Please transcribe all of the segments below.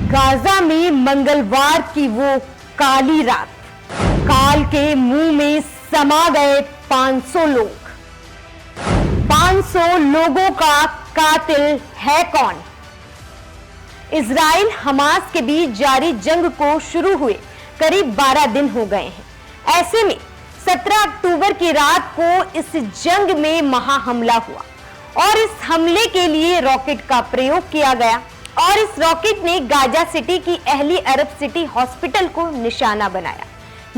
Gaza में मंगलवार की वो काली रात, काल के मुंह में समा गए 500 लोग। 500 लोगों का कातिल है कौन? इजराइल हमास के बीच जारी जंग को शुरू हुए करीब 12 दिन हो गए हैं। ऐसे में 17 अक्टूबर की रात को इस जंग में महाहमला हुआ और इस हमले के लिए रॉकेट का प्रयोग किया गया और इस रॉकेट ने गाजा सिटी की अहली अरब सिटी हॉस्पिटल को निशाना बनाया,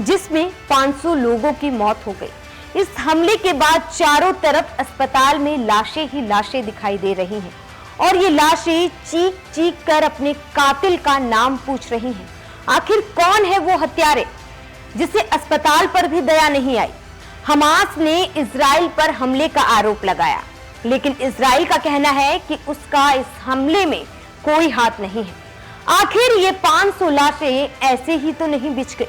जिसमें 500 लोगों की मौत हो गई। इस हमले के बाद चारों तरफ अस्पताल में लाशें ही लाशें दिखाई दे रही हैं और ये लाशें चीख चीख कर अपने कातिल का नाम पूछ रही हैं। आखिर कौन है वो हत्यारे जिसे अस्पताल पर भी दया नहीं आई? हमास ने इजराइल पर हमले का आरोप लगाया, लेकिन इजराइल का कहना है कि उसका इस हमले में कोई हाथ नहीं है। आखिर ये 500 लाशें ऐसे ही तो नहीं बिछ गई,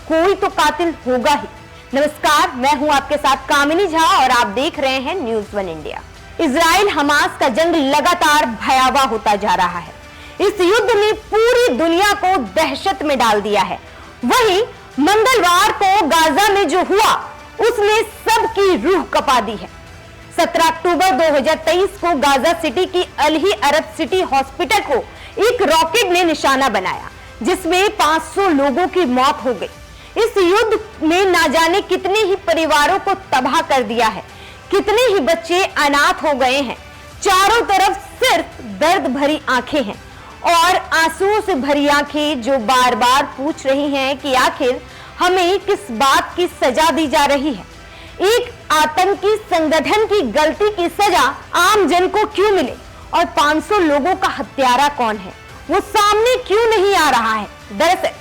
कोई तो कातिल होगा ही। नमस्कार, मैं हूं आपके साथ कामिनी झा और आप देख रहे हैं न्यूज़ 1 इंडिया। इजराइल हमास का जंग लगातार भयावह होता जा रहा है। इस युद्ध ने पूरी दुनिया को दहशत में डाल दिया है। वहीं मंगलवार को गाजा में जो हुआ उसने सबकी रूह कपा दी है। 17 अक्टूबर 2023 को गाजा सिटी की अहली अरब सिटी हॉस्पिटल को एक रॉकेट ने निशाना बनाया, जिसमें 500 लोगों की मौत हो गई। इस युद्ध में ना जाने कितने ही परिवारों को तबाह कर दिया है, कितने ही बच्चे अनाथ हो गए हैं। चारों तरफ सिर्फ दर्द भरी आंखें हैं और आंसुओं से भरी आंखें जो बार बार पूछ रही हैं कि आखिर हमें किस बात की सजा दी जा रही है। एक आतंकी संगठन की गलती की सजा आम जन को क्यों मिले और 500 लोगों का हत्यारा कौन है वो सामने क्यों नहीं आ रहा है? दरअसल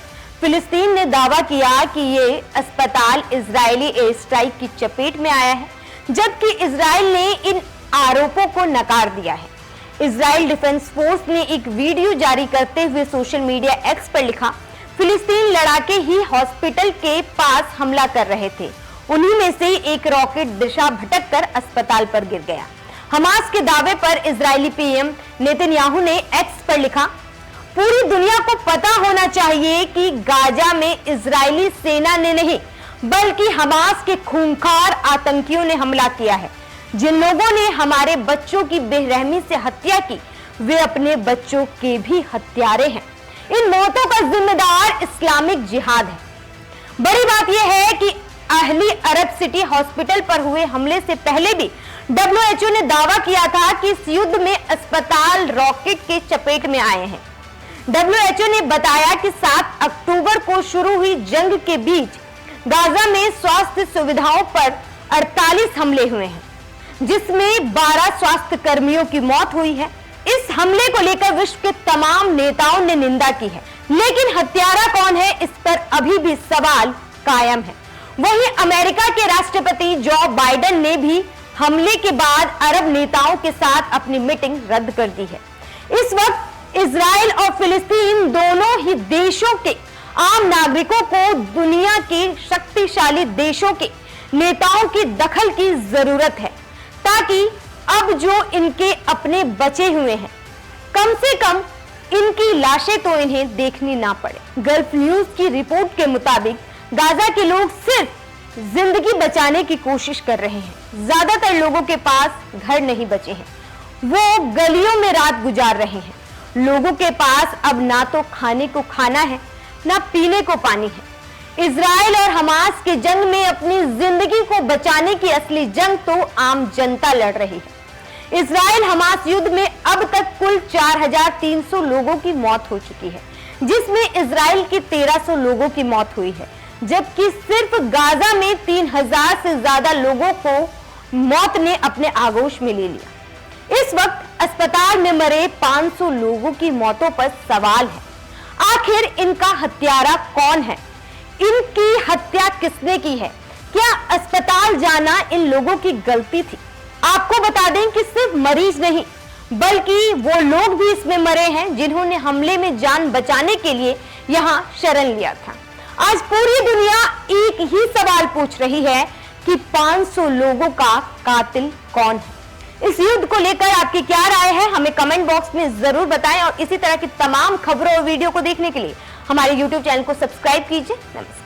फिलिस्तीन ने दावा किया कि ये अस्पताल इजरायली एयर स्ट्राइक की चपेट में आया है, जबकि इजराइल ने इन आरोपों को नकार दिया है। इजराइल डिफेंस फोर्स ने एक वीडियो जारी करते हुए सोशल मीडिया एक्स पर लिखा, फिलिस्तीन लड़ाके ही हॉस्पिटल के पास हमला कर रहे थे, उन्हीं में से एक रॉकेट दिशा भटककर अस्पताल पर गिर गया। हमास के दावे पर इजरायली पीएम नेतन्याहू ने एक्स पर लिखा, पूरी दुनिया को पता होना चाहिए कि गाजा में इजरायली सेना ने नहीं बल्कि हमास के खूंखार आतंकियों ने हमला किया है। जिन लोगों ने हमारे बच्चों की बेरहमी से हत्या की वे अपने बच्चों के भी हत्यारे हैं। इन मौतों का जिम्मेदार इस्लामिक जिहाद है। बड़ी बात यह है कि अहली अरब सिटी हॉस्पिटल पर हुए हमले से पहले भी WHO ने दावा किया था कि इस युद्ध में अस्पताल रॉकेट के चपेट में आए हैं। WHO ने बताया कि 7 अक्टूबर को शुरू हुई जंग के बीच गाजा में स्वास्थ्य सुविधाओं पर 48 हमले हुए हैं, जिसमें 12 स्वास्थ्य कर्मियों की मौत हुई है। इस हमले को लेकर विश्व के तमाम नेताओं ने निंदा की है, लेकिन हत्यारा कौन है इस पर अभी भी सवाल कायम है। वहीं अमेरिका के राष्ट्रपति जो बाइडेन ने भी हमले के बाद अरब नेताओं के साथ अपनी मीटिंग रद्द कर दी है। इस वक्त इजराइल और फिलिस्तीन दोनों ही देशों के आम नागरिकों को दुनिया के शक्तिशाली देशों के नेताओं की दखल की जरूरत है, ताकि अब जो इनके अपने बचे हुए हैं कम से कम इनकी लाशें तो इन्हें देखनी ना पड़े। गल्फ न्यूज की रिपोर्ट के मुताबिक गाजा के लोग सिर्फ जिंदगी बचाने की कोशिश कर रहे हैं। ज्यादातर लोगों के पास घर नहीं बचे हैं, वो गलियों में रात गुजार रहे हैं। लोगों के पास अब ना तो खाने को खाना है ना पीने को पानी है। इजराइल और हमास के जंग में अपनी जिंदगी को बचाने की असली जंग तो आम जनता लड़ रही है। इजराइल हमास युद्ध में अब तक कुल 4300 लोगों की मौत हो चुकी है, जिसमें इजराइल की 1300 लोगों की मौत हुई है, जबकि सिर्फ गाजा में 3000 से ज्यादा लोगों को मौत ने अपने आगोश में ले लिया। इस वक्त अस्पताल में मरे 500 लोगों की मौतों पर सवाल है, आखिर इनका हत्यारा कौन है? इनकी हत्या किसने की है? क्या अस्पताल जाना इन लोगों की गलती थी? आपको बता दें कि सिर्फ मरीज नहीं बल्कि वो लोग भी इसमें मरे हैं जिन्होंने हमले में जान बचाने के लिए यहाँ शरण लिया था। आज पूरी दुनिया एक ही सवाल पूछ रही है कि 500 लोगों का कातिल कौन है? इस युद्ध को लेकर आपकी क्या राय है, हमें कमेंट बॉक्स में जरूर बताएं और इसी तरह की तमाम खबरों और वीडियो को देखने के लिए हमारे YouTube चैनल को सब्सक्राइब कीजिए। नमस्कार।